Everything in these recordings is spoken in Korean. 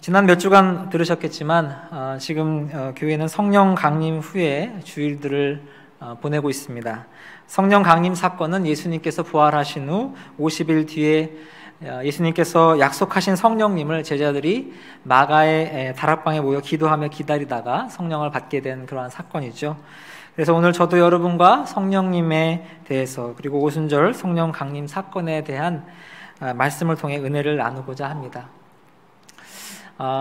지난 몇 주간 들으셨겠지만 지금 교회는 성령 강림 후에 주일들을 보내고 있습니다. 성령 강림 사건은 예수님께서 부활하신 후 50일 뒤에 예수님께서 약속하신 성령님을 제자들이 마가의 다락방에 모여 기도하며 기다리다가 성령을 받게 된 그러한 사건이죠. 그래서 오늘 저도 여러분과 성령님에 대해서 그리고 오순절 성령 강림 사건에 대한 말씀을 통해 은혜를 나누고자 합니다.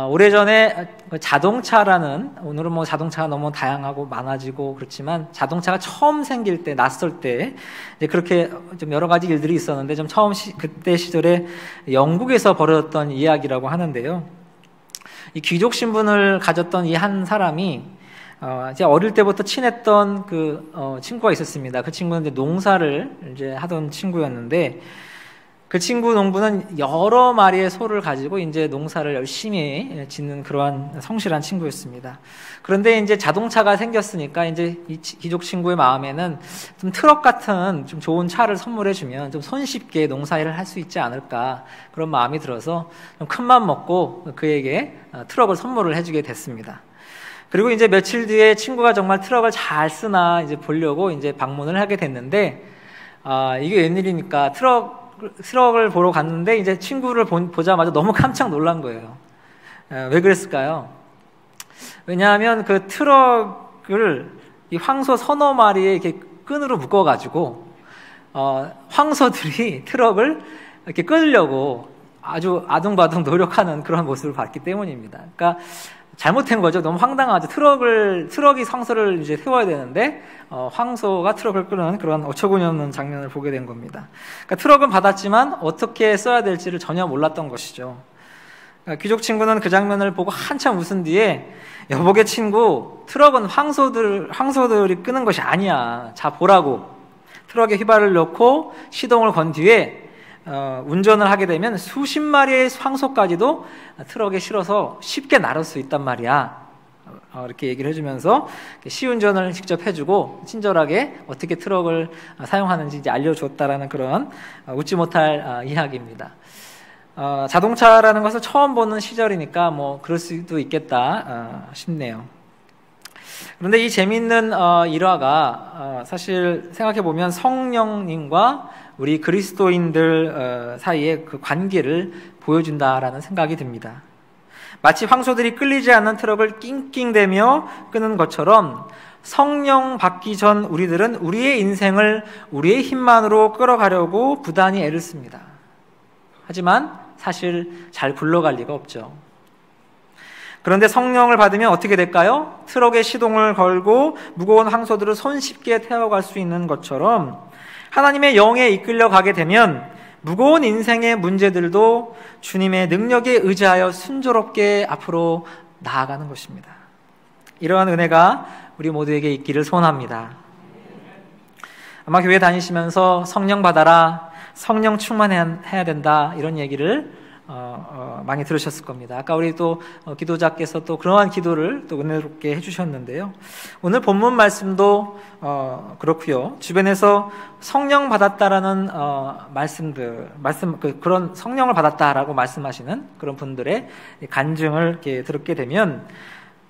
오래전에 자동차라는, 오늘은 뭐 자동차가 너무 다양하고 많아지고 그렇지만 자동차가 처음 생길 때, 낯설 때 이제 그렇게 좀 여러 가지 일들이 있었는데 좀 그때 시절에 영국에서 벌어졌던 이야기라고 하는데요. 이 귀족 신분을 가졌던 이 한 사람이 이제 어릴 때부터 친했던 친구가 있었습니다. 그 친구는 이제 농사를 이제 하던 친구였는데 그 친구 농부는 여러 마리의 소를 가지고 이제 농사를 열심히 짓는 그러한 성실한 친구였습니다. 그런데 이제 자동차가 생겼으니까 이제 이 귀족 친구의 마음에는 좀 트럭 같은 좀 좋은 차를 선물해주면 좀 손쉽게 농사일을 할 수 있지 않을까 그런 마음이 들어서 좀 큰맘 먹고 그에게 트럭을 선물을 해주게 됐습니다. 그리고 이제 며칠 뒤에 친구가 정말 트럭을 잘 쓰나 이제 보려고 이제 방문을 하게 됐는데 이게 웬일입니까? 트럭을 보러 갔는데 이제 친구를 보자마자 너무 깜짝 놀란 거예요. 왜 그랬을까요? 왜냐하면 그 트럭을 이 황소 서너 마리에 이렇게 끈으로 묶어가지고 황소들이 트럭을 이렇게 끊으려고 아주 아둥바둥 노력하는 그런 모습을 봤기 때문입니다. 그러니까 잘못된 거죠. 너무 황당하죠. 트럭이 황소를 이제 세워야 되는데 황소가 트럭을 끄는 그런 어처구니 없는 장면을 보게 된 겁니다. 그러니까 트럭은 받았지만 어떻게 써야 될지를 전혀 몰랐던 것이죠. 그러니까 귀족 친구는 그 장면을 보고 한참 웃은 뒤에 여보게 친구, 트럭은 황소들이 끄는 것이 아니야. 자 보라고. 트럭에 휘발을 넣고 시동을 건 뒤에 운전을 하게 되면 수십 마리의 황소까지도 트럭에 실어서 쉽게 나를 수 있단 말이야. 이렇게 얘기를 해주면서 시운전을 직접 해주고 친절하게 어떻게 트럭을 사용하는지 이제 알려줬다라는 그런 웃지 못할 이야기입니다. 자동차라는 것을 처음 보는 시절이니까 뭐 그럴 수도 있겠다 싶네요. 그런데 이 재미있는 일화가 사실 생각해보면 성령님과 우리 그리스도인들 사이의 그 관계를 보여준다라는 생각이 듭니다. 마치 황소들이 끌리지 않는 트럭을 낑낑대며 끄는 것처럼 성령 받기 전 우리들은 우리의 인생을 우리의 힘만으로 끌어가려고 부단히 애를 씁니다. 하지만 사실 잘 굴러갈 리가 없죠. 그런데 성령을 받으면 어떻게 될까요? 트럭에 시동을 걸고 무거운 황소들을 손쉽게 태워갈 수 있는 것처럼 하나님의 영에 이끌려 가게 되면 무거운 인생의 문제들도 주님의 능력에 의지하여 순조롭게 앞으로 나아가는 것입니다. 이러한 은혜가 우리 모두에게 있기를 소원합니다. 아마 교회 다니시면서 성령 받아라, 성령 충만해야 된다 이런 얘기를 많이 들으셨을 겁니다. 아까 우리 또 기도자께서 또 그러한 기도를 또 은혜롭게 해주셨는데요. 오늘 본문 말씀도 그렇고요. 주변에서 성령 받았다라는 그런 성령을 받았다라고 말씀하시는 그런 분들의 간증을 이렇게 들었게 되면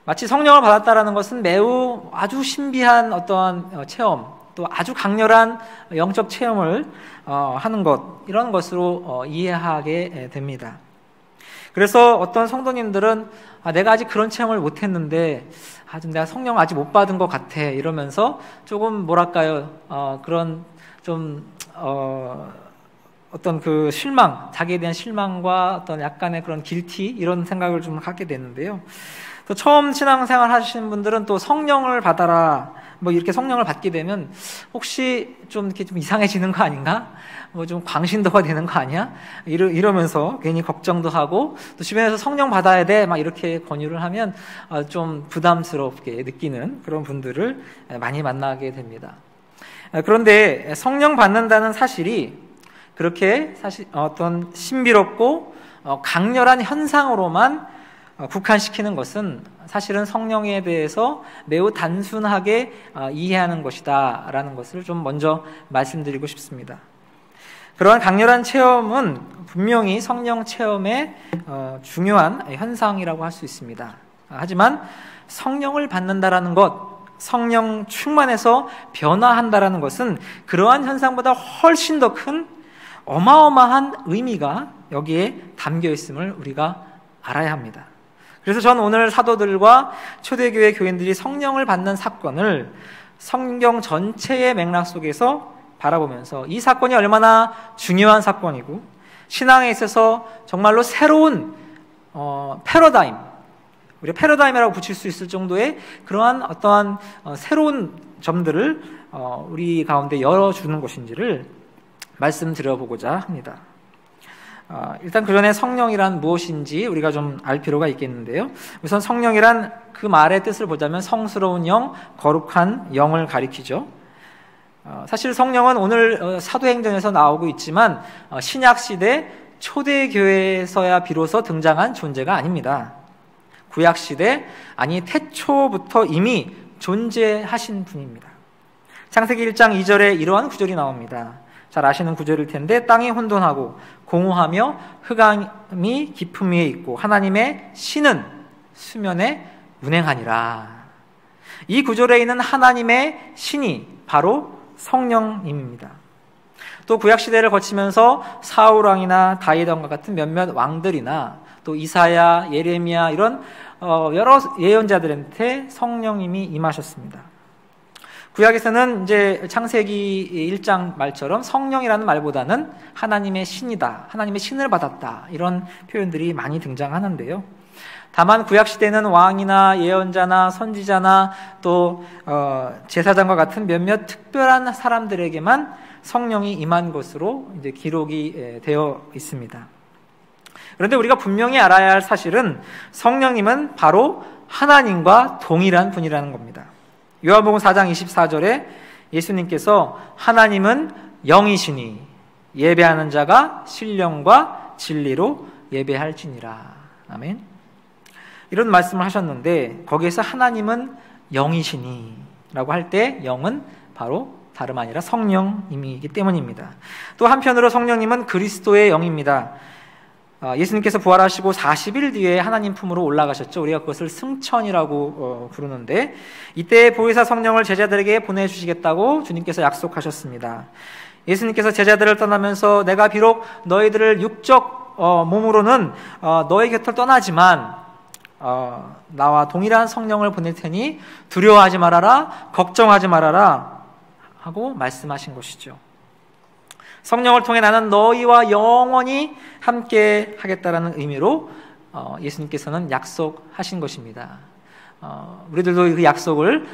마치 성령을 받았다라는 것은 매우 아주 신비한 어떠한 체험, 또 아주 강렬한 영적 체험을 하는 것, 이런 것으로 이해하게 됩니다. 그래서 어떤 성도님들은 내가 아직 그런 체험을 못했는데 내가 성령 아직 못 받은 것 같아 이러면서 조금 뭐랄까요, 그런 좀 어떤 그 실망, 자기에 대한 실망과 어떤 약간의 그런 길티 이런 생각을 좀 하게 되는데요. 또 처음 신앙생활 하시는 분들은 또 성령을 받아라, 뭐 이렇게 성령을 받게 되면 혹시 좀 이렇게 좀 이상해지는 거 아닌가? 뭐 좀 광신도가 되는 거 아니야? 이러면서 괜히 걱정도 하고 또 주변에서 성령 받아야 돼 막 이렇게 권유를 하면 좀 부담스럽게 느끼는 그런 분들을 많이 만나게 됩니다. 그런데 성령 받는다는 사실이 그렇게 사실 어떤 신비롭고 강렬한 현상으로만 국한시키는 것은 사실은 성령에 대해서 매우 단순하게 이해하는 것이다 라는 것을 좀 먼저 말씀드리고 싶습니다. 그러한 강렬한 체험은 분명히 성령 체험의 중요한 현상이라고 할 수 있습니다. 하지만 성령을 받는다라는 것, 성령 충만해서 변화한다라는 것은 그러한 현상보다 훨씬 더 큰 어마어마한 의미가 여기에 담겨 있음을 우리가 알아야 합니다. 그래서 저는 오늘 사도들과 초대교회 교인들이 성령을 받는 사건을 성경 전체의 맥락 속에서 바라보면서 이 사건이 얼마나 중요한 사건이고 신앙에 있어서 정말로 새로운 패러다임, 우리가 패러다임이라고 붙일 수 있을 정도의 그러한 어떠한 새로운 점들을 우리 가운데 열어주는 것인지를 말씀드려보고자 합니다. 일단 그 전에 성령이란 무엇인지 우리가 좀 알 필요가 있겠는데요. 우선 성령이란 그 말의 뜻을 보자면 성스러운 영, 거룩한 영을 가리키죠. 사실 성령은 오늘 사도행전에서 나오고 있지만 신약시대 초대교회에서야 비로소 등장한 존재가 아닙니다. 구약시대, 아니 태초부터 이미 존재하신 분입니다. 창세기 1장 2절에 이러한 구절이 나옵니다. 잘 아시는 구절일 텐데, 땅이 혼돈하고 공허하며 흑암이 깊음 위에 있고 하나님의 신은 수면에 운행하니라. 이 구절에 있는 하나님의 신이 바로 성령님입니다. 또 구약시대를 거치면서 사울왕이나 다윗왕과 같은 몇몇 왕들이나 또 이사야, 예레미야 이런 여러 예언자들한테 성령님이 임하셨습니다. 구약에서는 이제 창세기 1장 말처럼 성령이라는 말보다는 하나님의 신이다, 하나님의 신을 받았다 이런 표현들이 많이 등장하는데요. 다만 구약시대는 왕이나 예언자나 선지자나 또 제사장과 같은 몇몇 특별한 사람들에게만 성령이 임한 것으로 이제 기록이 되어 있습니다. 그런데 우리가 분명히 알아야 할 사실은 성령님은 바로 하나님과 동일한 분이라는 겁니다. 요한복음 4장 24절에 예수님께서 하나님은 영이시니 예배하는 자가 신령과 진리로 예배할지니라. 아멘. 이런 말씀을 하셨는데 거기에서 하나님은 영이시니 라고 할 때 영은 바로 다름 아니라 성령님이기 때문입니다. 또 한편으로 성령님은 그리스도의 영입니다. 예수님께서 부활하시고 40일 뒤에 하나님 품으로 올라가셨죠. 우리가 그것을 승천이라고 부르는데 이때 보혜사 성령을 제자들에게 보내주시겠다고 주님께서 약속하셨습니다. 예수님께서 제자들을 떠나면서 내가 비록 너희들을 육적 몸으로는 너희 곁을 떠나지만 나와 동일한 성령을 보낼 테니 두려워하지 말아라, 걱정하지 말아라 하고 말씀하신 것이죠. 성령을 통해 나는 너희와 영원히 함께 하겠다라는 의미로 예수님께서는 약속하신 것입니다. 우리들도 그 약속을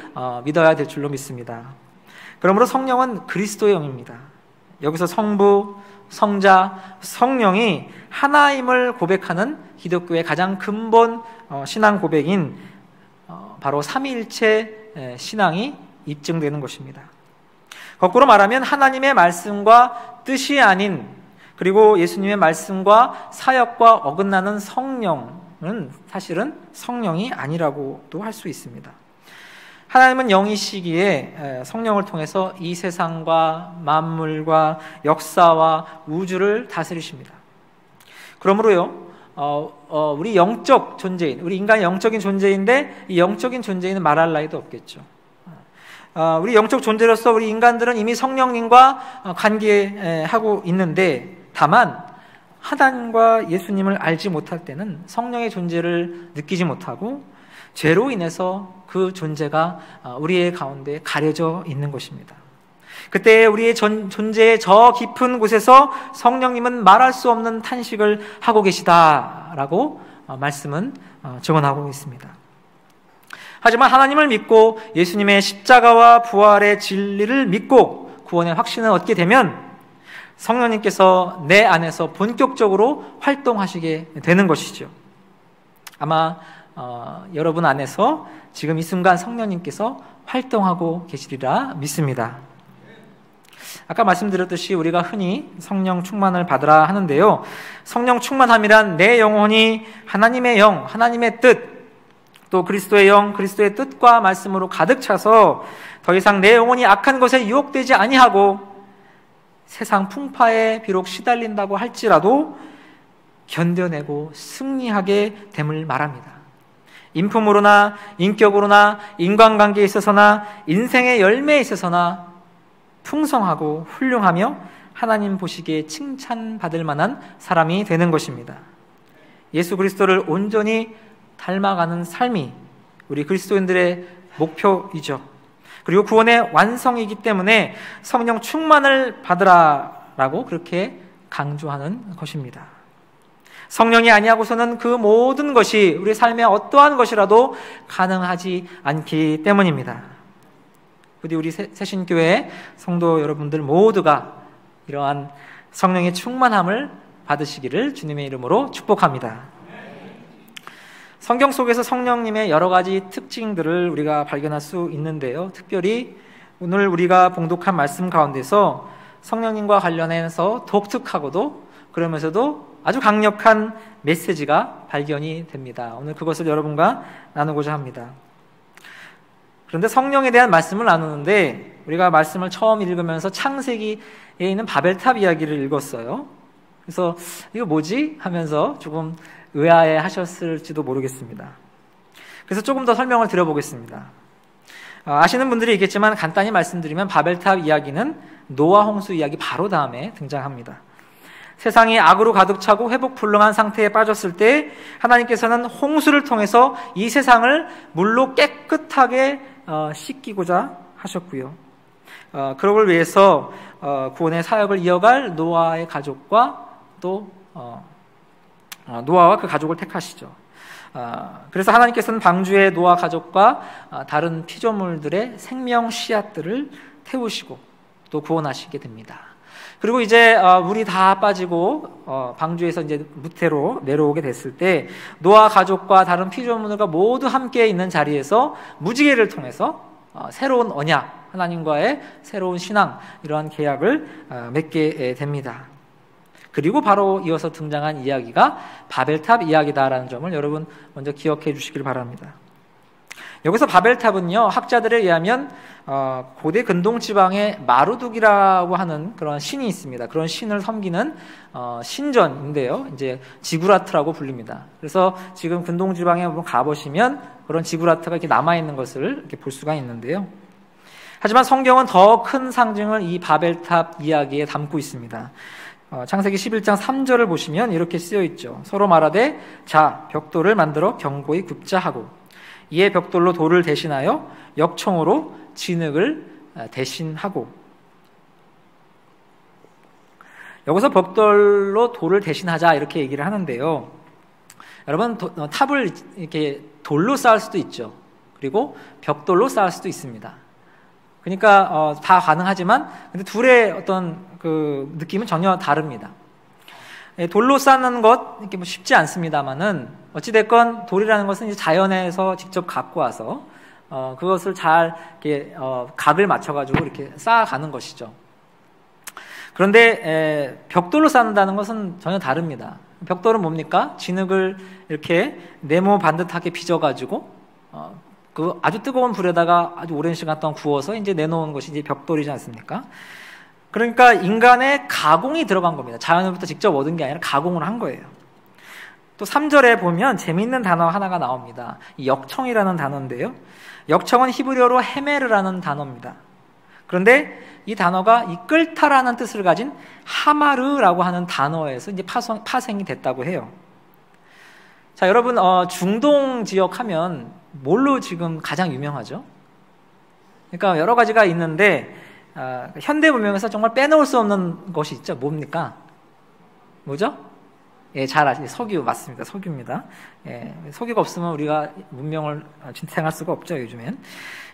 믿어야 될 줄로 믿습니다. 그러므로 성령은 그리스도의 영입니다. 여기서 성부, 성자, 성령이 하나임을 고백하는 기독교의 가장 근본 신앙 고백인 바로 삼위일체 신앙이 입증되는 것입니다. 거꾸로 말하면 하나님의 말씀과 뜻이 아닌, 그리고 예수님의 말씀과 사역과 어긋나는 성령은 사실은 성령이 아니라고도 할 수 있습니다. 하나님은 영이시기에 성령을 통해서 이 세상과 만물과 역사와 우주를 다스리십니다. 그러므로요, 우리 영적 존재인, 우리 인간이 영적인 존재인데 이 영적인 존재인은 말할 나위도 없겠죠. 우리 영적 존재로서 우리 인간들은 이미 성령님과 관계하고 있는데, 다만 하나님과 예수님을 알지 못할 때는 성령의 존재를 느끼지 못하고 죄로 인해서 그 존재가 우리의 가운데 가려져 있는 것입니다. 그때 우리의 존재의 저 깊은 곳에서 성령님은 말할 수 없는 탄식을 하고 계시다라고 말씀은 증언하고 있습니다. 하지만 하나님을 믿고 예수님의 십자가와 부활의 진리를 믿고 구원의 확신을 얻게 되면 성령님께서 내 안에서 본격적으로 활동하시게 되는 것이죠. 아마 여러분 안에서 지금 이 순간 성령님께서 활동하고 계시리라 믿습니다. 아까 말씀드렸듯이 우리가 흔히 성령 충만을 받으라 하는데요, 성령 충만함이란 내 영혼이 하나님의 영, 하나님의 뜻, 또 그리스도의 영, 그리스도의 뜻과 말씀으로 가득 차서 더 이상 내 영혼이 악한 것에 유혹되지 아니하고 세상 풍파에 비록 시달린다고 할지라도 견뎌내고 승리하게 됨을 말합니다. 인품으로나 인격으로나 인간관계에 있어서나 인생의 열매에 있어서나 풍성하고 훌륭하며 하나님 보시기에 칭찬받을 만한 사람이 되는 것입니다. 예수 그리스도를 온전히 닮아가는 삶이 우리 그리스도인들의 목표이죠. 그리고 구원의 완성이기 때문에 성령 충만을 받으라라고 그렇게 강조하는 것입니다. 성령이 아니하고서는 그 모든 것이 우리 삶의 어떠한 것이라도 가능하지 않기 때문입니다. 부디 우리 새신교회 성도 여러분들 모두가 이러한 성령의 충만함을 받으시기를 주님의 이름으로 축복합니다. 성경 속에서 성령님의 여러 가지 특징들을 우리가 발견할 수 있는데요. 특별히 오늘 우리가 봉독한 말씀 가운데서 성령님과 관련해서 독특하고도 그러면서도 아주 강력한 메시지가 발견이 됩니다. 오늘 그것을 여러분과 나누고자 합니다. 그런데 성령에 대한 말씀을 나누는데 우리가 말씀을 처음 읽으면서 창세기에 있는 바벨탑 이야기를 읽었어요. 그래서 이거 뭐지? 하면서 조금 의아해 하셨을지도 모르겠습니다. 그래서 조금 더 설명을 드려보겠습니다. 아시는 분들이 있겠지만 간단히 말씀드리면 바벨탑 이야기는 노아 홍수 이야기 바로 다음에 등장합니다. 세상이 악으로 가득 차고 회복불능한 상태에 빠졌을 때 하나님께서는 홍수를 통해서 이 세상을 물로 깨끗하게 씻기고자 하셨고요. 그러기 위해서 구원의 사역을 이어갈 노아의 가족과 또 노아와 그 가족을 택하시죠. 그래서 하나님께서는 방주의 노아 가족과 다른 피조물들의 생명 씨앗들을 태우시고 또 구원하시게 됩니다. 그리고 이제 물이 다 빠지고 방주에서 이제 무태로 내려오게 됐을 때 노아 가족과 다른 피조물과 모두 함께 있는 자리에서 무지개를 통해서 새로운 언약, 하나님과의 새로운 신앙, 이러한 계약을 맺게 됩니다. 그리고 바로 이어서 등장한 이야기가 바벨탑 이야기다라는 점을 여러분 먼저 기억해 주시길 바랍니다. 여기서 바벨탑은요, 학자들에 의하면 고대 근동 지방에 마루둑이라고 하는 그런 신이 있습니다. 그런 신을 섬기는 신전인데요, 이제 지구라트라고 불립니다. 그래서 지금 근동 지방에 한번 가보시면 그런 지구라트가 이렇게 남아 있는 것을 이렇게 볼 수가 있는데요. 하지만 성경은 더 큰 상징을 이 바벨탑 이야기에 담고 있습니다. 창세기 11장 3절을 보시면 이렇게 쓰여 있죠. 서로 말하되 자 벽돌을 만들어 견고히 굽자 하고 이에 벽돌로 돌을 대신하여 역청으로 진흙을 대신하고. 여기서 벽돌로 돌을 대신하자 이렇게 얘기를 하는데요. 여러분 탑을 이렇게 돌로 쌓을 수도 있죠. 그리고 벽돌로 쌓을 수도 있습니다. 그러니까 다 가능하지만 근데 둘의 어떤 그 느낌은 전혀 다릅니다. 돌로 쌓는 것 이렇게 뭐 쉽지 않습니다만은 어찌 됐건 돌이라는 것은 이제 자연에서 직접 갖고 와서 그것을 잘 이렇게 각을 맞춰가지고 이렇게 쌓아가는 것이죠. 그런데 벽돌로 쌓는다는 것은 전혀 다릅니다. 벽돌은 뭡니까? 진흙을 이렇게 네모 반듯하게 빚어가지고 그 아주 뜨거운 불에다가 아주 오랜 시간 동안 구워서 이제 내놓은 것이 이제 벽돌이지 않습니까? 그러니까 인간의 가공이 들어간 겁니다. 자연으로부터 직접 얻은 게 아니라 가공을 한 거예요. 또 3절에 보면 재미있는 단어 하나가 나옵니다. 이 역청이라는 단어인데요. 역청은 히브리어로 헤메르라는 단어입니다. 그런데 이 단어가 이 끓다라는 뜻을 가진 하마르라고 하는 단어에서 이제 파생이 됐다고 해요. 자, 여러분 중동 지역 하면 뭘로 지금 가장 유명하죠? 그러니까 여러 가지가 있는데 현대 문명에서 정말 빼놓을 수 없는 것이 있죠. 뭡니까? 뭐죠? 예, 잘 아시죠? 석유 맞습니다. 석유입니다. 예, 석유가 없으면 우리가 문명을 진행할 수가 없죠, 요즘엔.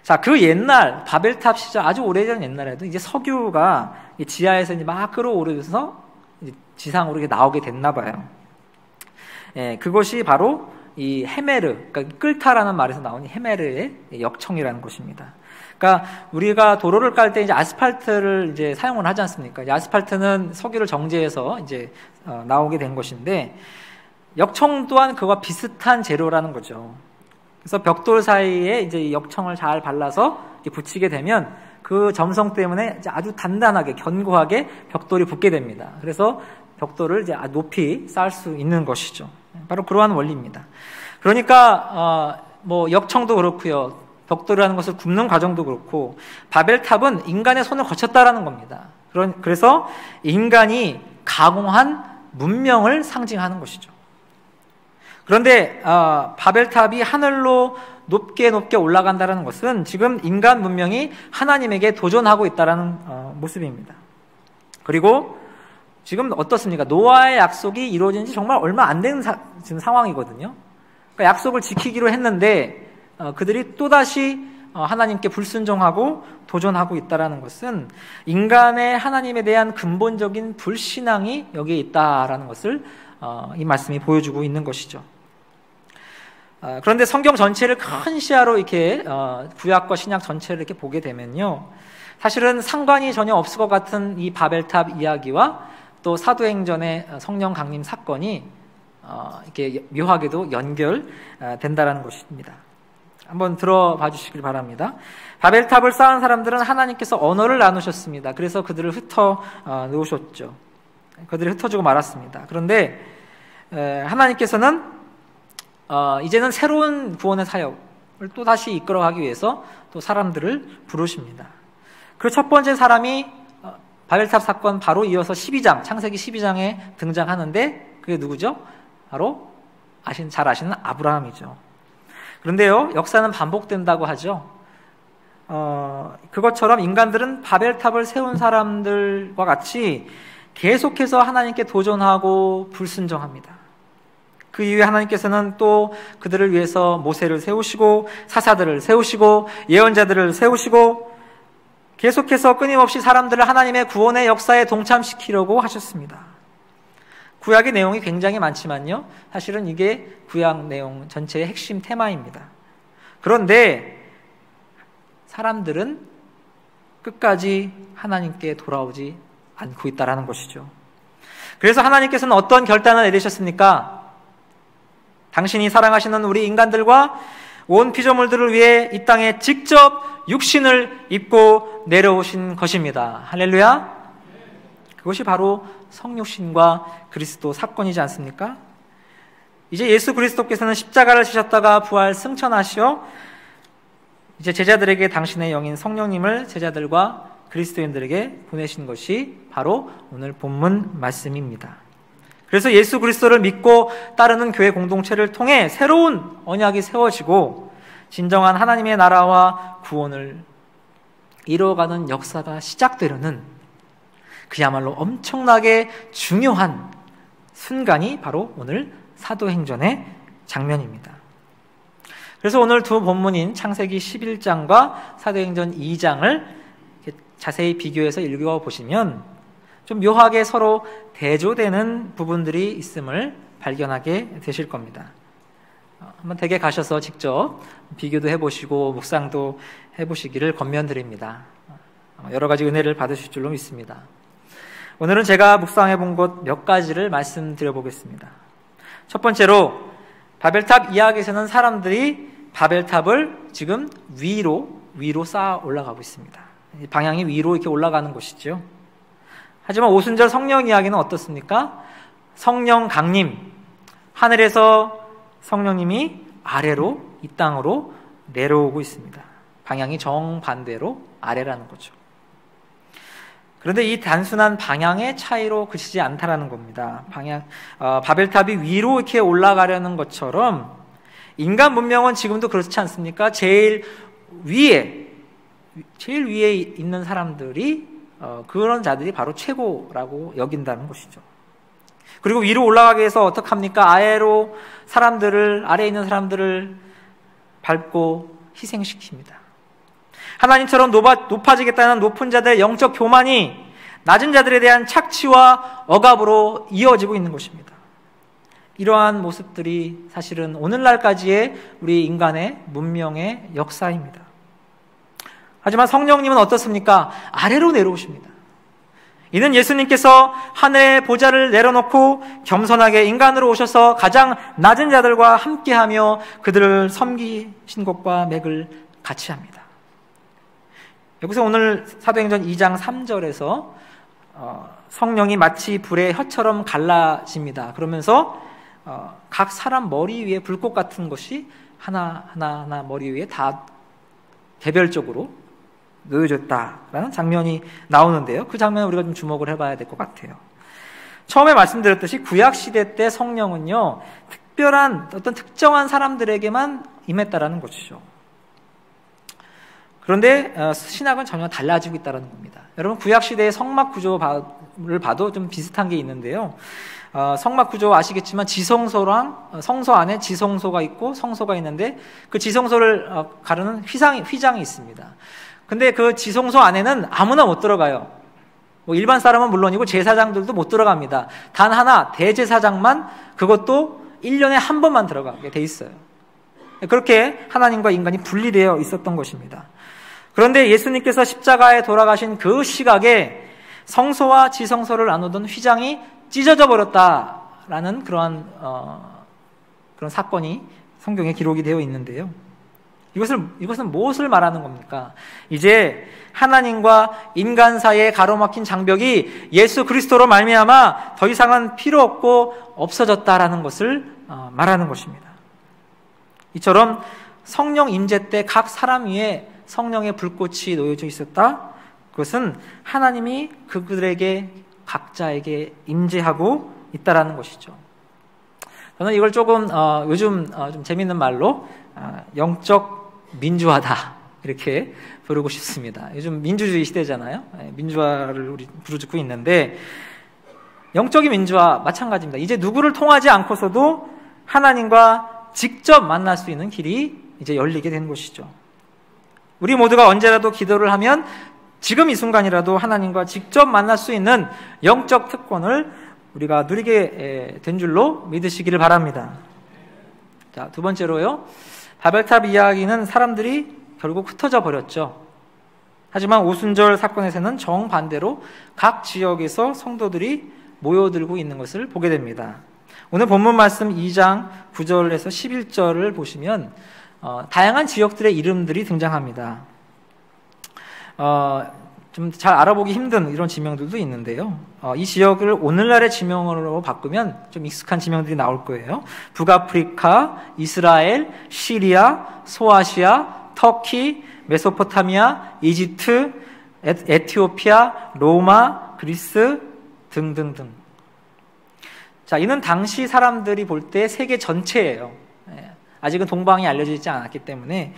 자, 그 옛날 바벨탑 시절 아주 오래전 옛날에도 이제 석유가 지하에서 이제 막 끌어오르면서 이제 지상으로 이렇게 나오게 됐나 봐요. 예, 그것이 바로 이 헤메르, 그러니까 끓다라는 말에서 나온 헤메르의 역청이라는 것입니다. 그러니까 우리가 도로를 깔 때 이제 아스팔트를 이제 사용을 하지 않습니까? 이 아스팔트는 석유를 정제해서 이제 나오게 된 것인데 역청 또한 그와 비슷한 재료라는 거죠. 그래서 벽돌 사이에 이제 역청을 잘 발라서 붙이게 되면 그 점성 때문에 이제 아주 단단하게 견고하게 벽돌이 붙게 됩니다. 그래서 벽돌을 이제 높이 쌓을 수 있는 것이죠. 바로 그러한 원리입니다. 그러니까 뭐 역청도 그렇고요. 벽돌이라는 것을 굽는 과정도 그렇고 바벨탑은 인간의 손을 거쳤다라는 겁니다. 그래서 인간이 가공한 문명을 상징하는 것이죠. 그런데 바벨탑이 하늘로 높게 올라간다는 것은 지금 인간 문명이 하나님에게 도전하고 있다는 모습입니다. 그리고 지금 어떻습니까? 노아의 약속이 이루어진 지 정말 얼마 안 된 지금 상황이거든요. 그러니까 약속을 지키기로 했는데 그들이 또다시 하나님께 불순종하고 도전하고 있다는 것은 인간의 하나님에 대한 근본적인 불신앙이 여기에 있다라는 것을 이 말씀이 보여주고 있는 것이죠. 그런데 성경 전체를 큰 시야로 이렇게 구약과 신약 전체를 이렇게 보게 되면요, 사실은 상관이 전혀 없을 것 같은 이 바벨탑 이야기와 또 사도행전의 성령 강림 사건이 이렇게 묘하게도 연결된다라는 것입니다. 한번 들어봐 주시길 바랍니다. 바벨탑을 쌓은 사람들은 하나님께서 언어를 나누셨습니다. 그래서 그들을 흩어 놓으셨죠. 그들을 흩어주고 말았습니다. 그런데 하나님께서는 이제는 새로운 구원의 사역을 또 다시 이끌어가기 위해서 또 사람들을 부르십니다. 그 첫 번째 사람이 바벨탑 사건 바로 이어서 12장, 창세기 12장에 등장하는데 그게 누구죠? 바로 잘 아시는 아브라함이죠. 그런데요, 역사는 반복된다고 하죠. 그것처럼 인간들은 바벨탑을 세운 사람들과 같이 계속해서 하나님께 도전하고 불순종합니다. 그 이후에 하나님께서는 또 그들을 위해서 모세를 세우시고 사사들을 세우시고 예언자들을 세우시고 계속해서 끊임없이 사람들을 하나님의 구원의 역사에 동참시키려고 하셨습니다. 구약의 내용이 굉장히 많지만요, 사실은 이게 구약 내용 전체의 핵심 테마입니다. 그런데 사람들은 끝까지 하나님께 돌아오지 않고 있다는 것이죠. 그래서 하나님께서는 어떤 결단을 내리셨습니까? 당신이 사랑하시는 우리 인간들과 온 피조물들을 위해 이 땅에 직접 육신을 입고 내려오신 것입니다. 할렐루야. 그것이 바로 성육신과 그리스도 사건이지 않습니까? 이제 예수 그리스도께서는 십자가를 지셨다가 부활 승천하시어 이제 제자들에게 당신의 영인 성령님을 제자들과 그리스도인들에게 보내신 것이 바로 오늘 본문 말씀입니다. 그래서 예수 그리스도를 믿고 따르는 교회 공동체를 통해 새로운 언약이 세워지고 진정한 하나님의 나라와 구원을 이루어가는 역사가 시작되려는 그야말로 엄청나게 중요한 순간이 바로 오늘 사도행전의 장면입니다. 그래서 오늘 두 본문인 창세기 11장과 사도행전 2장을 자세히 비교해서 읽어보시면 좀 묘하게 서로 대조되는 부분들이 있음을 발견하게 되실 겁니다. 한번 댁에 가셔서 직접 비교도 해보시고 묵상도 해보시기를 권면드립니다. 여러 가지 은혜를 받으실 줄로 믿습니다. 오늘은 제가 묵상해 본 것 몇 가지를 말씀드려 보겠습니다. 첫 번째로 바벨탑 이야기에서는 사람들이 바벨탑을 지금 위로 쌓아 올라가고 있습니다. 방향이 위로 이렇게 올라가는 것이죠. 하지만 오순절 성령 이야기는 어떻습니까? 성령 강림, 하늘에서 성령님이 아래로 이 땅으로 내려오고 있습니다. 방향이 정반대로 아래라는 거죠. 그런데 이 단순한 방향의 차이로 그치지 않다라는 겁니다. 바벨탑이 위로 이렇게 올라가려는 것처럼 인간 문명은 지금도 그렇지 않습니까? 제일 위에 있는 사람들이 그런 자들이 바로 최고라고 여긴다는 것이죠. 그리고 위로 올라가기 위해서 어떻게 합니까? 아래에 있는 사람들을 밟고 희생시킵니다. 하나님처럼 높아지겠다는 높은 자들의 영적 교만이 낮은 자들에 대한 착취와 억압으로 이어지고 있는 것입니다. 이러한 모습들이 사실은 오늘날까지의 우리 인간의 문명의 역사입니다. 하지만 성령님은 어떻습니까? 아래로 내려오십니다. 이는 예수님께서 하늘의 보좌를 내려놓고 겸손하게 인간으로 오셔서 가장 낮은 자들과 함께하며 그들을 섬기신 것과 맥을 같이 합니다. 여기서 오늘 사도행전 2장 3절에서 성령이 마치 불의 혀처럼 갈라집니다. 그러면서 각 사람 머리 위에 불꽃 같은 것이 하나하나 머리 위에 다 개별적으로 놓여졌다라는 장면이 나오는데요. 그 장면을 우리가 좀 주목을 해봐야 될 것 같아요. 처음에 말씀드렸듯이 구약시대 때 성령은요, 특별한 어떤 특정한 사람들에게만 임했다라는 것이죠. 그런데 신학은 전혀 달라지고 있다는 겁니다. 여러분, 구약시대의 성막 구조를 봐도 좀 비슷한 게 있는데요. 성막 구조 아시겠지만 지성소랑 성소 안에 지성소가 있고 성소가 있는데 그 지성소를 가르는 휘장이 있습니다. 근데 그 지성소 안에는 아무나 못 들어가요. 뭐 일반 사람은 물론이고 제사장들도 못 들어갑니다. 단 하나 대제사장만, 그것도 1년에 한 번만 들어가게 돼 있어요. 그렇게 하나님과 인간이 분리되어 있었던 것입니다. 그런데 예수님께서 십자가에 돌아가신 그 시각에 성소와 지성소를 나누던 휘장이 찢어져 버렸다라는 그런 사건이 성경에 기록이 되어 있는데요. 이것은 무엇을 말하는 겁니까? 이제 하나님과 인간 사이의 가로막힌 장벽이 예수 그리스도로 말미암아 더 이상은 필요 없고 없어졌다라는 것을 말하는 것입니다. 이처럼 성령 임재 때 각 사람 위에 성령의 불꽃이 놓여져 있었다. 그것은 하나님이 그들에게 각자에게 임재하고 있다라는 것이죠. 저는 이걸 조금 요즘 좀 재밌는 말로 영적 민주화다 이렇게 부르고 싶습니다. 요즘 민주주의 시대잖아요. 민주화를 우리 부르짖고 있는데 영적인 민주화 마찬가지입니다. 이제 누구를 통하지 않고서도 하나님과 직접 만날 수 있는 길이 이제 열리게 된 것이죠. 우리 모두가 언제라도 기도를 하면 지금 이 순간이라도 하나님과 직접 만날 수 있는 영적 특권을 우리가 누리게 된 줄로 믿으시기를 바랍니다. 자, 두 번째로요. 바벨탑 이야기는 사람들이 결국 흩어져 버렸죠. 하지만 오순절 사건에서는 정반대로 각 지역에서 성도들이 모여들고 있는 것을 보게 됩니다. 오늘 본문 말씀 2장 9절에서 11절을 보시면 다양한 지역들의 이름들이 등장합니다. 좀 잘 알아보기 힘든 이런 지명들도 있는데요. 이 지역을 오늘날의 지명으로 바꾸면 좀 익숙한 지명들이 나올 거예요. 북아프리카, 이스라엘, 시리아, 소아시아, 터키, 메소포타미아, 이집트, 에티오피아, 로마, 그리스 등등등. 자, 이는 당시 사람들이 볼 때 세계 전체예요. 아직은 동방이 알려지지 않았기 때문에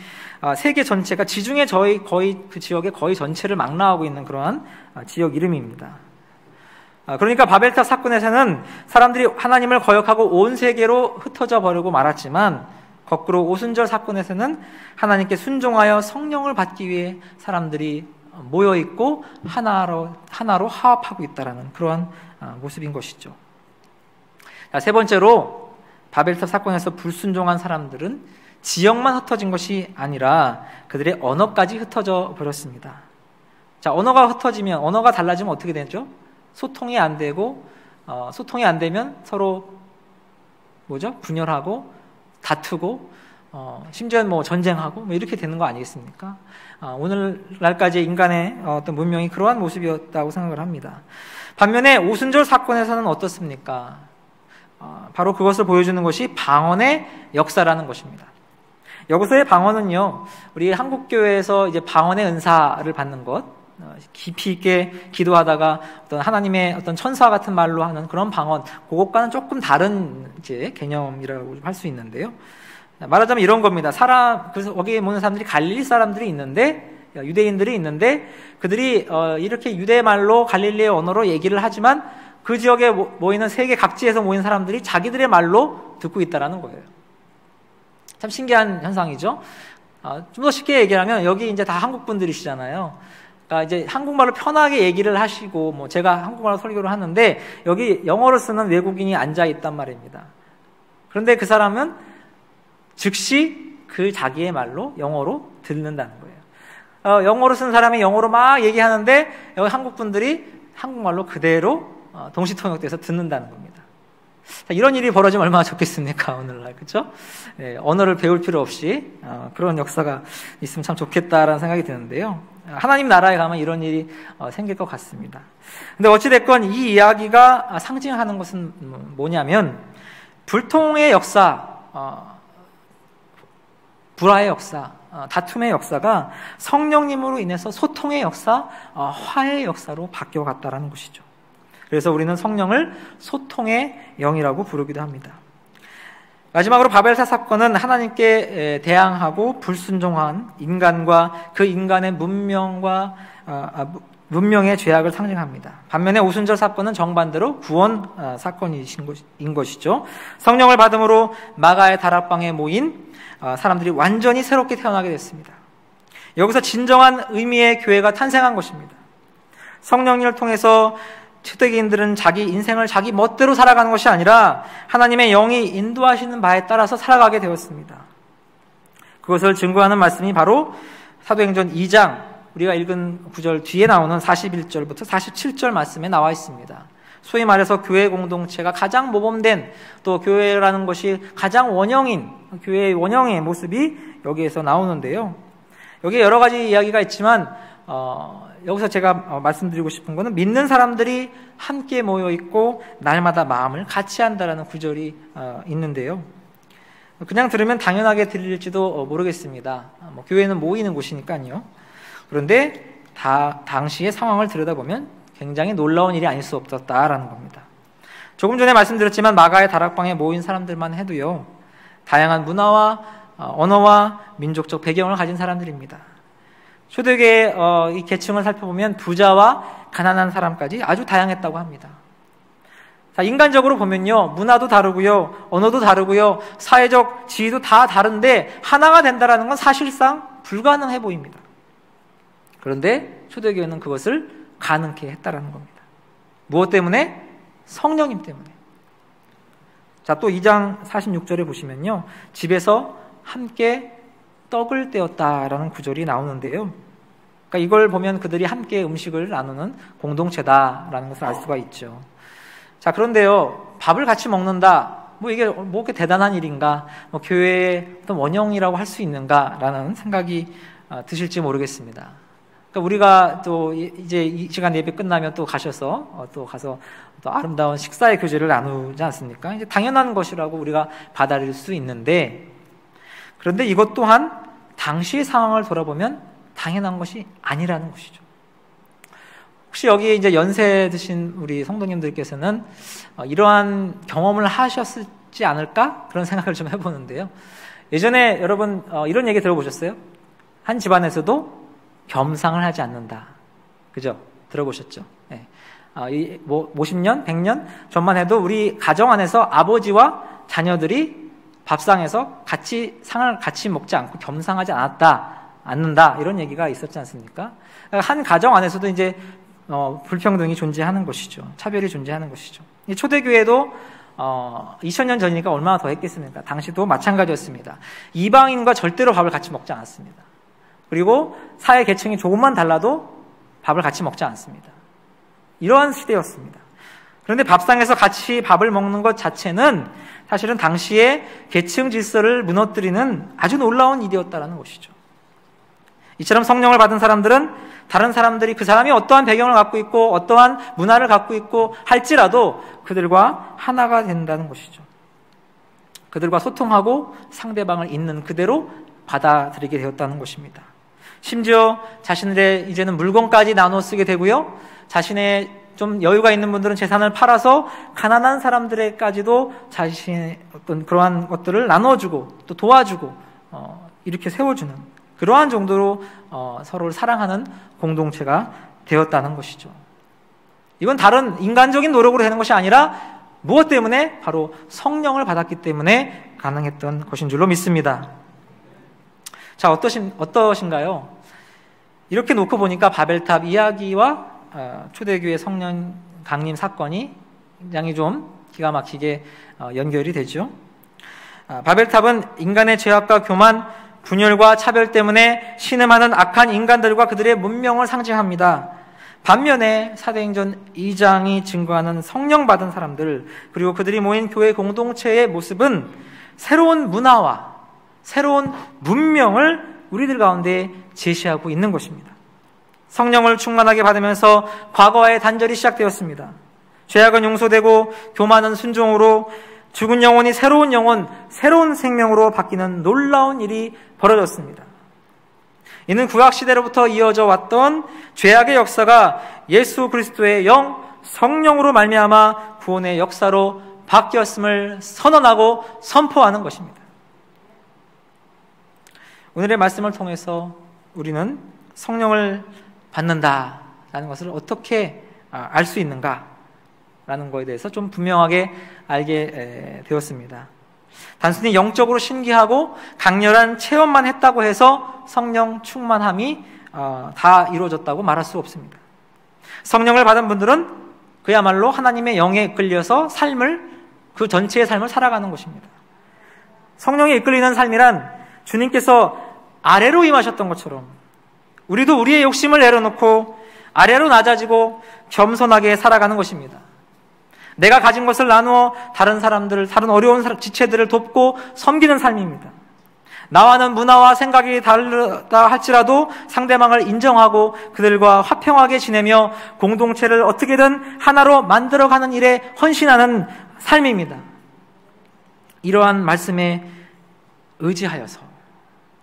세계 전체가 지중해 거의 그 지역의 거의 전체를 망라하고 있는 그러한 지역 이름입니다. 그러니까 바벨탑 사건에서는 사람들이 하나님을 거역하고 온 세계로 흩어져 버리고 말았지만 거꾸로 오순절 사건에서는 하나님께 순종하여 성령을 받기 위해 사람들이 모여 있고 하나로 화합하고 있다라는 그러한 모습인 것이죠. 자, 세 번째로 바벨탑 사건에서 불순종한 사람들은 지역만 흩어진 것이 아니라 그들의 언어까지 흩어져 버렸습니다. 자, 언어가 흩어지면, 언어가 달라지면 어떻게 되죠? 소통이 안 되고, 소통이 안 되면 서로 분열하고 다투고, 심지어 전쟁하고 이렇게 되는 거 아니겠습니까? 오늘날까지의 인간의 어떤 문명이 그러한 모습이었다고 생각을 합니다. 반면에 오순절 사건에서는 어떻습니까? 바로 그것을 보여주는 것이 방언의 역사라는 것입니다. 여기서의 방언은요, 우리 한국교회에서 이제 방언의 은사를 받는 것, 깊이 있게 기도하다가 어떤 하나님의 어떤 천사 같은 말로 하는 그런 방언, 그것과는 조금 다른 이제 개념이라고 할 수 있는데요. 말하자면 이런 겁니다. 그래서 거기에 모는 사람들이 갈릴리 사람들이 있는데, 유대인들이 있는데, 그들이 이렇게 유대말로 갈릴리의 언어로 얘기를 하지만 그 지역에 모이는 세계 각지에서 모인 사람들이 자기들의 말로 듣고 있다라는 거예요. 참 신기한 현상이죠. 좀 더 쉽게 얘기하면 여기 이제 다 한국 분들이시잖아요. 그러니까 이제 한국말로 편하게 얘기를 하시고 제가 한국말로 설교를 하는데 여기 영어로 쓰는 외국인이 앉아 있단 말입니다. 그런데 그 사람은 즉시 그 자기의 말로 영어로 듣는다는 거예요. 영어로 쓴 사람이 영어로 막 얘기하는데 여기 한국 분들이 한국말로 그대로 동시통역돼서 듣는다는 겁니다. 이런 일이 벌어지면 얼마나 좋겠습니까, 오늘날. 그렇죠? 언어를 배울 필요 없이 그런 역사가 있으면 참 좋겠다라는 생각이 드는데요. 하나님 나라에 가면 이런 일이 생길 것 같습니다. 근데 어찌됐건 이 이야기가 상징하는 것은 뭐냐면, 불통의 역사, 불화의 역사, 다툼의 역사가 성령님으로 인해서 소통의 역사, 화해의 역사로 바뀌어갔다라는 것이죠. 그래서 우리는 성령을 소통의 영이라고 부르기도 합니다. 마지막으로 바벨탑 사건은 하나님께 대항하고 불순종한 인간과 그 인간의 문명의 죄악을 상징합니다. 반면에 오순절 사건은 정반대로 구원 사건인 것이죠. 성령을 받음으로 마가의 다락방에 모인 사람들이 완전히 새롭게 태어나게 됐습니다. 여기서 진정한 의미의 교회가 탄생한 것입니다. 성령님을 통해서 초대교인들은 자기 인생을 자기 멋대로 살아가는 것이 아니라 하나님의 영이 인도하시는 바에 따라서 살아가게 되었습니다. 그것을 증거하는 말씀이 바로 사도행전 2장 우리가 읽은 구절 뒤에 나오는 41절부터 47절 말씀에 나와 있습니다. 소위 말해서 교회 공동체가 가장 모범된, 또 교회라는 것이 가장 원형인 교회의 원형의 모습이 여기에서 나오는데요. 여기에 여러 가지 이야기가 있지만 여기서 제가 말씀드리고 싶은 것은 믿는 사람들이 함께 모여 있고 날마다 마음을 같이 한다라는 구절이 있는데요. 그냥 들으면 당연하게 들릴지도 모르겠습니다. 교회는 모이는 곳이니까요. 그런데 당시의 상황을 들여다보면 굉장히 놀라운 일이 아닐 수 없었다라는 겁니다. 조금 전에 말씀드렸지만 마가의 다락방에 모인 사람들만 해도요, 다양한 문화와 언어와 민족적 배경을 가진 사람들입니다. 초대교회의 이 계층을 살펴보면 부자와 가난한 사람까지 아주 다양했다고 합니다. 자, 인간적으로 보면요, 문화도 다르고요, 언어도 다르고요, 사회적 지위도 다 다른데 하나가 된다는 건 사실상 불가능해 보입니다. 그런데 초대교회는 그것을 가능케 했다라는 겁니다. 무엇 때문에? 성령님 때문에. 자, 또 2장 46절에 보시면요, 집에서 함께 떡을 떼었다라는 구절이 나오는데요. 그러니까 이걸 보면 그들이 함께 음식을 나누는 공동체다라는 것을 알 수가 있죠. 자, 그런데요, 밥을 같이 먹는다, 이게 그렇게 대단한 일인가, 교회의 어떤 원형이라고 할 수 있는가라는 생각이 드실지 모르겠습니다. 그러니까 우리가 또 이제 이 시간 예배 끝나면 또 가셔서 또 가서 또 아름다운 식사의 교제를 나누지 않습니까? 이제 당연한 것이라고 우리가 받아들일 수 있는데, 그런데 이것 또한 당시의 상황을 돌아보면 당연한 것이 아니라는 것이죠. 혹시 여기 이제 연세 드신 우리 성도님들께서는 이러한 경험을 하셨지 않을까? 그런 생각을 좀 해보는데요. 예전에 여러분 이런 얘기 들어보셨어요? 한 집안에서도 겸상을 하지 않는다. 그죠? 들어보셨죠? 네. 50년, 100년 전만 해도 우리 가정 안에서 아버지와 자녀들이 밥상에서 상을 같이 먹지 않고 겸상하지 않는다. 이런 얘기가 있었지 않습니까? 한 가정 안에서도 이제 불평등이 존재하는 것이죠. 차별이 존재하는 것이죠. 초대교회도 2000년 전이니까 얼마나 더 했겠습니까? 당시도 마찬가지였습니다. 이방인과 절대로 밥을 같이 먹지 않았습니다. 그리고 사회 계층이 조금만 달라도 밥을 같이 먹지 않습니다. 이러한 시대였습니다. 그런데 밥상에서 같이 밥을 먹는 것 자체는 사실은 당시의 계층 질서를 무너뜨리는 아주 놀라운 일이었다는 것이죠. 이처럼 성령을 받은 사람들은 다른 사람들이 그 사람이 어떠한 배경을 갖고 있고 어떠한 문화를 갖고 있고 할지라도 그들과 하나가 된다는 것이죠. 그들과 소통하고 상대방을 있는 그대로 받아들이게 되었다는 것입니다. 심지어 자신들의 이제는 물건까지 나눠 쓰게 되고요, 자신의 좀 여유가 있는 분들은 재산을 팔아서 가난한 사람들에게까지도 자신의 어떤 그러한 것들을 나눠주고 또 도와주고 이렇게 세워주는 그러한 정도로 서로를 사랑하는 공동체가 되었다는 것이죠. 이건 다른 인간적인 노력으로 되는 것이 아니라 무엇 때문에? 바로 성령을 받았기 때문에 가능했던 것인 줄로 믿습니다. 자, 어떠신가요? 이렇게 놓고 보니까 바벨탑 이야기와 초대교회 성령 강림 사건이 굉장히 좀 기가 막히게 연결이 되죠. 바벨탑은 인간의 죄악과 교만, 분열과 차별 때문에 신음하는 악한 인간들과 그들의 문명을 상징합니다. 반면에 사도행전 2장이 증거하는 성령 받은 사람들, 그리고 그들이 모인 교회 공동체의 모습은 새로운 문화와 새로운 문명을 우리들 가운데 제시하고 있는 것입니다. 성령을 충만하게 받으면서 과거의 단절이 시작되었습니다. 죄악은 용서되고 교만은 순종으로, 죽은 영혼이 새로운 영혼, 새로운 생명으로 바뀌는 놀라운 일이 벌어졌습니다. 이는 구약시대로부터 이어져 왔던 죄악의 역사가 예수 그리스도의 영, 성령으로 말미암아 구원의 역사로 바뀌었음을 선언하고 선포하는 것입니다. 오늘의 말씀을 통해서 우리는 성령을 받는다라는 것을 어떻게 알 수 있는가라는 것에 대해서 좀 분명하게 알게 되었습니다. 단순히 영적으로 신기하고 강렬한 체험만 했다고 해서 성령 충만함이 다 이루어졌다고 말할 수 없습니다. 성령을 받은 분들은 그야말로 하나님의 영에 이끌려서 그 전체의 삶을 살아가는 것입니다. 성령에 이끌리는 삶이란 주님께서 아래로 임하셨던 것처럼 우리도 우리의 욕심을 내려놓고 아래로 낮아지고 겸손하게 살아가는 것입니다. 내가 가진 것을 나누어 다른 사람들, 다른 어려운 지체들을 돕고 섬기는 삶입니다. 나와는 문화와 생각이 다르다 할지라도 상대방을 인정하고 그들과 화평하게 지내며 공동체를 어떻게든 하나로 만들어가는 일에 헌신하는 삶입니다. 이러한 말씀에 의지하여서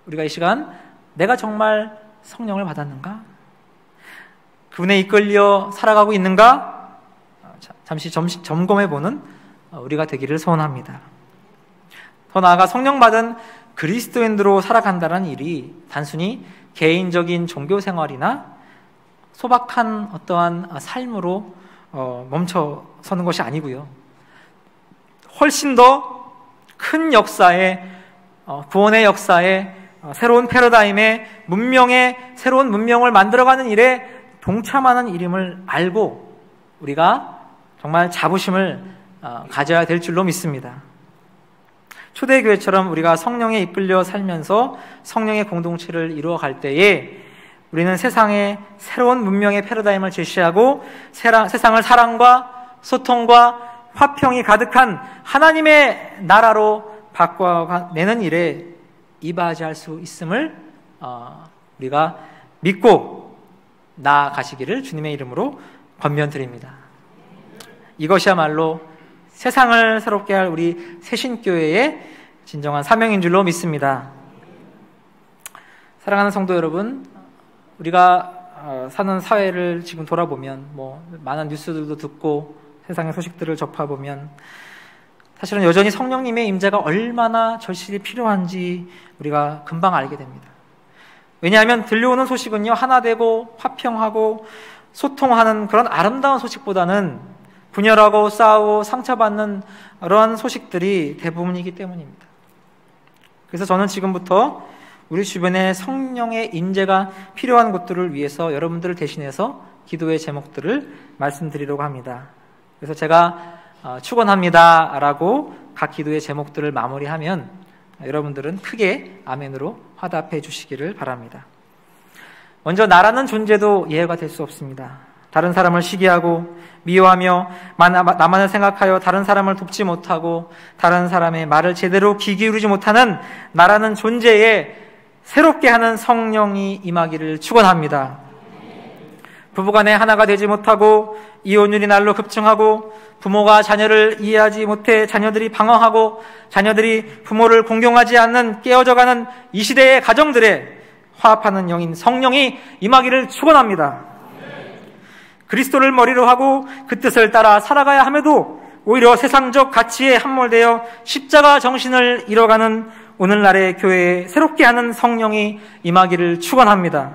우리가 이 시간 내가 정말 성령을 받았는가? 그분에 이끌려 살아가고 있는가? 잠시 점검해보는 우리가 되기를 소원합니다. 더 나아가 성령 받은 그리스도인으로 살아간다는 일이 단순히 개인적인 종교 생활이나 소박한 어떠한 삶으로 멈춰서는 것이 아니고요. 훨씬 더 큰 역사에, 구원의 역사에, 새로운 패러다임에, 새로운 문명을 만들어가는 일에 동참하는 일임을 알고 우리가 정말 자부심을 가져야 될 줄로 믿습니다. 초대교회처럼 우리가 성령에 이끌려 살면서 성령의 공동체를 이루어갈 때에 우리는 세상에 새로운 문명의 패러다임을 제시하고 세상을 사랑과 소통과 화평이 가득한 하나님의 나라로 바꿔내는 일에 이바지할 수 있음을 우리가 믿고 나아가시기를 주님의 이름으로 권면드립니다. 이것이야말로 세상을 새롭게 할 우리 새신교회의 진정한 사명인 줄로 믿습니다. 사랑하는 성도 여러분, 우리가 사는 사회를 지금 돌아보면 많은 뉴스들도 듣고 세상의 소식들을 접해보면 사실은 여전히 성령님의 임재가 얼마나 절실히 필요한지 우리가 금방 알게 됩니다. 왜냐하면 들려오는 소식은요, 하나 되고 화평하고 소통하는 그런 아름다운 소식보다는 분열하고 싸우고 상처받는 그러한 소식들이 대부분이기 때문입니다. 그래서 저는 지금부터 우리 주변에 성령의 임재가 필요한 곳들을 위해서 여러분들을 대신해서 기도의 제목들을 말씀드리려고 합니다. 그래서 제가 축원합니다 라고 각 기도의 제목들을 마무리하면 여러분들은 크게 아멘으로 화답해 주시기를 바랍니다. 먼저 나라는 존재도 예외가 될 수 없습니다. 다른 사람을 시기하고 미워하며 나만을 생각하여 다른 사람을 돕지 못하고 다른 사람의 말을 제대로 귀 기울이지 못하는 나라는 존재에 새롭게 하는 성령이 임하기를 축원합니다. 부부간에 하나가 되지 못하고 이혼율이 날로 급증하고 부모가 자녀를 이해하지 못해 자녀들이 방황하고 자녀들이 부모를 공경하지 않는 깨어져가는 이 시대의 가정들에 화합하는 영인 성령이 임하기를 축원합니다. 그리스도를 머리로 하고 그 뜻을 따라 살아가야 함에도 오히려 세상적 가치에 함몰되어 십자가 정신을 잃어가는 오늘날의 교회에 새롭게 하는 성령이 임하기를 축원합니다.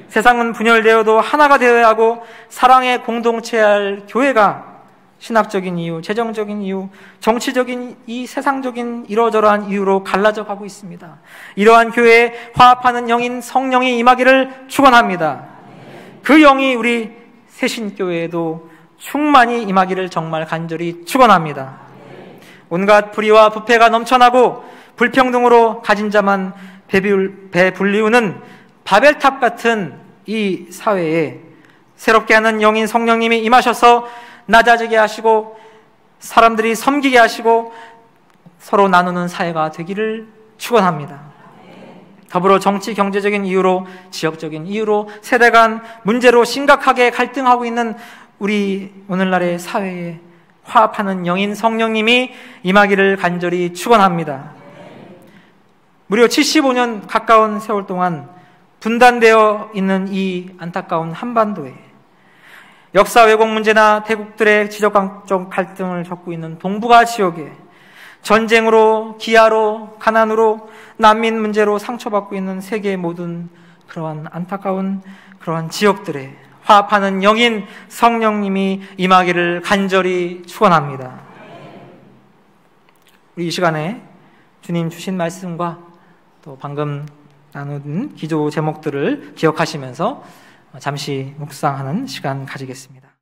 세상은 분열되어도 하나가 되어야 하고 사랑의 공동체할 교회가 신학적인 이유, 재정적인 이유, 정치적인 이 세상적인 이러저러한 이유로 갈라져 가고 있습니다. 이러한 교회에 화합하는 영인 성령이 임하기를 축원합니다. 그 영이 우리 새신교회에도 충만히 임하기를 정말 간절히 축원합니다. 온갖 불의와 부패가 넘쳐나고 불평등으로 가진 자만 배 불리우는 바벨탑 같은 이 사회에 새롭게 하는 영인 성령님이 임하셔서 낮아지게 하시고 사람들이 섬기게 하시고 서로 나누는 사회가 되기를 축원합니다. 더불어 정치, 경제적인 이유로, 지역적인 이유로, 세대 간 문제로 심각하게 갈등하고 있는 우리 오늘날의 사회에 화합하는 영인 성령님이 임하기를 간절히 축원합니다. 무려 75년 가까운 세월 동안 분단되어 있는 이 안타까운 한반도에 역사 왜곡 문제나 대국들의 지적적 갈등을 겪고 있는 동북아 지역에 전쟁으로, 기아로, 가난으로, 난민 문제로 상처받고 있는 세계의 모든 그러한 안타까운 그러한 지역들에 화합하는 영인 성령님이 임하기를 간절히 축원합니다. 우리 이 시간에 주님 주신 말씀과 또 방금 나눈 기도 제목들을 기억하시면서 잠시 묵상하는 시간 가지겠습니다.